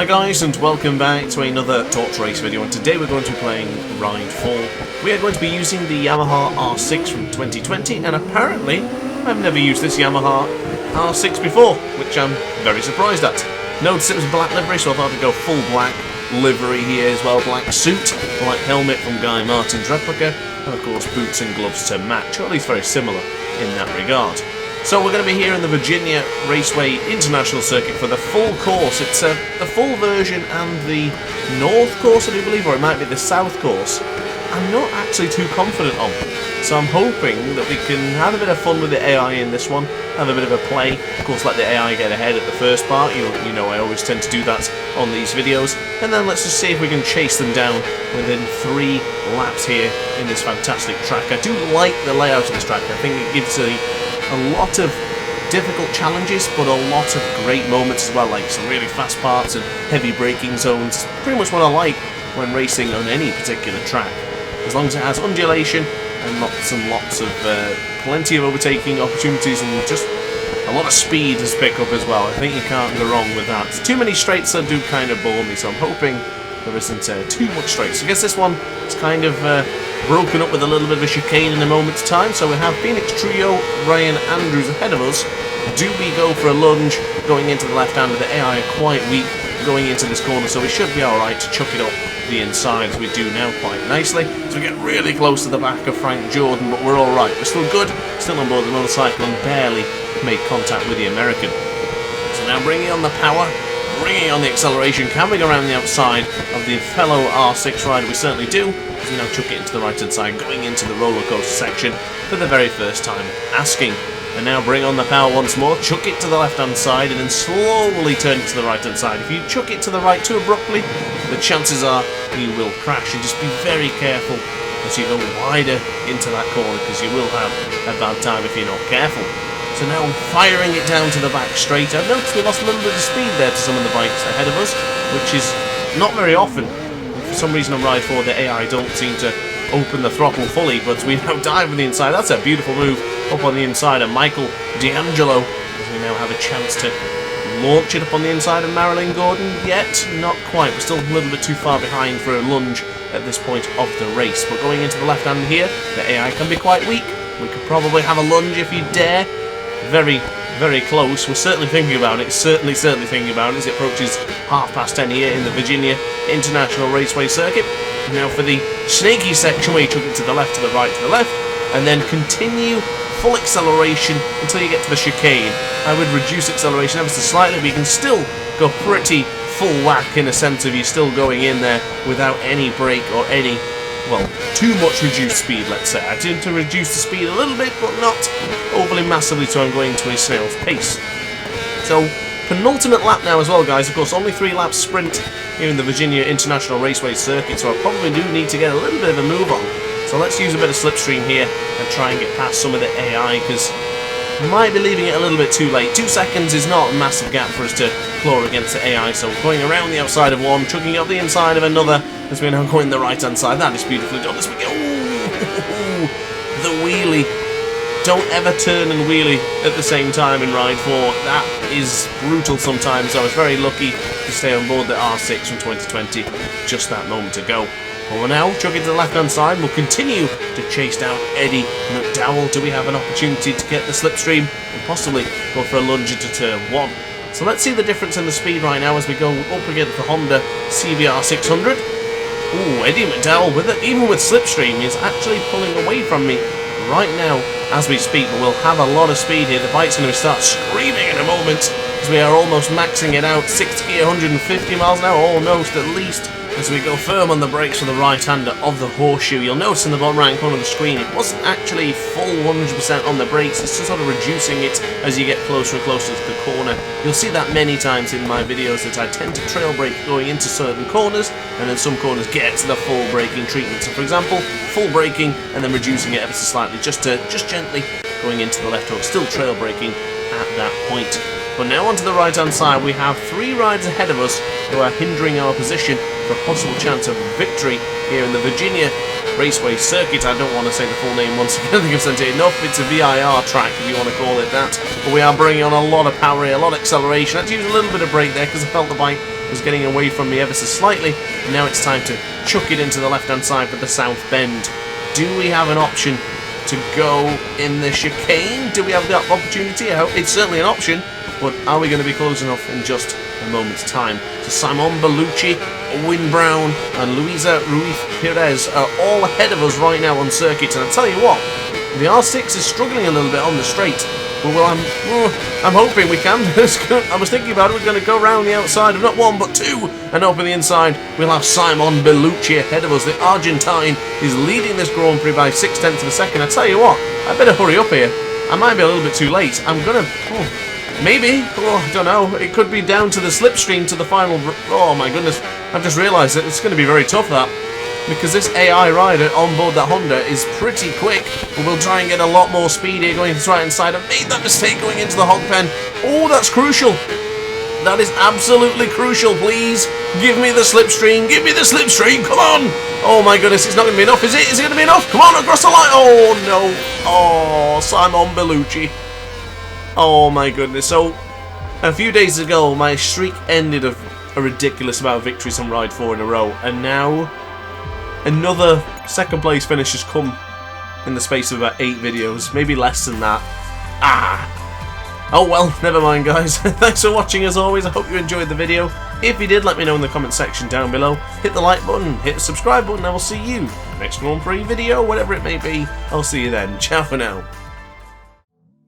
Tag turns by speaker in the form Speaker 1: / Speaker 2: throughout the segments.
Speaker 1: Hi guys, and welcome back to another DrAce video, and today we're going to be playing Ride 4. We are going to be using the Yamaha R6 from 2020, and apparently I've never used this Yamaha R6 before, which I'm very surprised at. Noticed it was black livery, so I thought I'd go full black livery here as well. Black suit, black helmet from Guy Martin's replica, and of course boots and gloves to match, or at least very similar in that regard. So we're going to be here in the Virginia Raceway International Circuit for the full course. It's the full version and the North course, I do believe, or it might be the South course. I'm not actually too confident on. So I'm hoping that we can have a bit of fun with the AI in this one, have a bit of a play. Of course, let the AI get ahead at the first part. You know I always tend to do that on these videos. And then let's just see if we can chase them down within 3 laps here in this fantastic track. I do like the layout of this track. I think it gives a lot of difficult challenges, but a lot of great moments as well, like some really fast parts and heavy braking zones. Pretty much what I like when racing on any particular track. As long as it has undulation and lots of plenty of overtaking opportunities and just a lot of speed to pick up as well. I think you can't go wrong with that. Too many straights that do kind of bore me, so I'm hoping there isn't too much straights. I guess this one is kind of broken up with a little bit of a chicane in a moment's time. So we have Phoenix Trio, Ryan Andrews ahead of us. Do we go for a lunge going into the left hand? The AI are quite weak going into this corner, so we should be alright to chuck it up the inside as we do now quite nicely. So we get really close to the back of Frank Jordan, but we're alright. We're still good, still on board the motorcycle and barely made contact with the American. So now bringing on the power, bringing on the acceleration. Can we go around the outside of the fellow R6 rider? We certainly do. So we now chuck it into the right hand side, going into the roller coaster section for the very first time, asking. And now bring on the power once more, chuck it to the left hand side and then slowly turn it to the right hand side. If you chuck it to the right too abruptly, the chances are you will crash, and just be very careful as you go wider into that corner, because you will have a bad time if you're not careful. So now firing it down to the back straight. I've noticed we lost a little bit of speed there to some of the bikes ahead of us, which is not very often. For some reason on Ride 4 the AI don't seem to open the throttle fully, but we now dive on the inside. That's a beautiful move up on the inside of Michael D'Angelo, as we now have a chance to launch it up on the inside of Marilyn Gordon. Yet not quite, we're still a little bit too far behind for a lunge at this point of the race. But going into the left hand here, the AI can be quite weak. We could probably have a lunge if you dare. Very, very close. We're certainly thinking about it. Certainly thinking about it as it approaches 10:30 here in the Virginia International Raceway Circuit. Now for the snaky section where you took it to the left, to the right, to the left, and then continue full acceleration until you get to the chicane. I would reduce acceleration ever so slightly, but you can still go pretty full whack in a sense of you're still going in there without any brake or any, well, too much reduced speed, let's say. I tend to reduce the speed a little bit, but not overly massively, so I'm going to a snail's pace. So, penultimate lap now as well, guys. Of course, only 3 laps sprint here in the Virginia International Raceway Circuit, so I probably do need to get a little bit of a move on. So let's use a bit of slipstream here and try and get past some of the AI, because we might be leaving it a little bit too late. 2 seconds is not a massive gap for us to claw against the AI, so going around the outside of one, chucking up the inside of another, as we're now going the right hand side. That is beautifully done as we go. Ooh, the wheelie. Don't ever turn and wheelie at the same time in Ride 4. That is brutal sometimes. I was very lucky to stay on board the R6 from 2020 just that moment ago. But we're now chucking to the left hand side. We'll continue to chase down Eddie McDowell. Do we have an opportunity to get the slipstream and possibly go for a lunge into turn 1? So let's see the difference in the speed right now as we go up against the Honda CBR 600. Ooh, Eddie McDowell, even with slipstream, is actually pulling away from me right now as we speak, but we'll have a lot of speed here. The bike's going to start screaming in a moment as we are almost maxing it out. 6th gear, 150 miles an hour, almost at least, as we go firm on the brakes for the right-hander of the horseshoe. You'll notice in the bottom right corner of the screen, it wasn't actually full 100% on the brakes. It's just sort of reducing it as you get closer and closer to the corner. You'll see that many times in my videos, that I tend to trail brake going into certain corners, and then some corners get to the full braking treatment. So for example, full braking and then reducing it ever so slightly, just gently going into the left hook, still trail braking at that point. But now onto the right hand side, we have 3 rides ahead of us who are hindering our position for a possible chance of victory here in the Virginia Raceway Circuit. I don't want to say the full name once again, I think I've said it enough. It's a VIR track, if you want to call it that. But we are bringing on a lot of power here, a lot of acceleration. I had to use a little bit of brake there because I felt the bike was getting away from me ever so slightly. Now it's time to chuck it into the left-hand side for the south bend. Do we have an option to go in the chicane? Do we have that opportunity? I hope it's certainly an option, but are we going to be close enough in just a moment's time? So Simon Bellucci, Owen Brown and Luisa Ruiz Perez are all ahead of us right now on circuit, and I'll tell you what, the R6 is struggling a little bit on the straight, but well, I'm hoping we can. I was thinking about it, we're going to go around the outside of not one but two, and open the inside. We'll have Simon Bellucci ahead of us. The Argentine is leading this Grand Prix by 0.6 of a second. I tell you what, I better hurry up here. I might be a little bit too late. I'm going to... maybe. I don't know. It could be down to the slipstream to the final... Oh my goodness. I've just realised that it's going to be very tough, that. Because this AI rider on board that Honda is pretty quick. But we'll try and get a lot more speed here going to the right-hand side. I made that mistake going into the hog pen. Oh, that's crucial. That is absolutely crucial. Please, give me the slipstream. Give me the slipstream. Come on. Oh my goodness, it's not going to be enough, is it? Is it going to be enough? Come on, across the line. Oh, no. Oh, Simon Bellucci. Oh my goodness. So, a few days ago, my streak ended of a ridiculous amount of victories on Ride 4 in a row, and now another second place finish has come in the space of about 8 videos, maybe less than that. Oh well, never mind guys. Thanks for watching as always. I hope you enjoyed the video. If you did, let me know in the comment section down below. Hit the like button, hit the subscribe button, and I will see you next Grand Prix video, whatever it may be. I'll see you then. Ciao for now.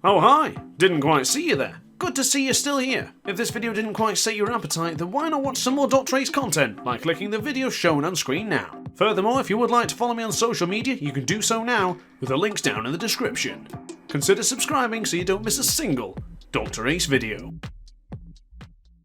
Speaker 1: Oh hi, didn't quite see you there. Good to see you're still here. If this video didn't quite sate your appetite, then why not watch some more DrAce content by clicking the video shown on screen now. Furthermore, if you would like to follow me on social media, you can do so now with the links down in the description. Consider subscribing so you don't miss a single DrAce video.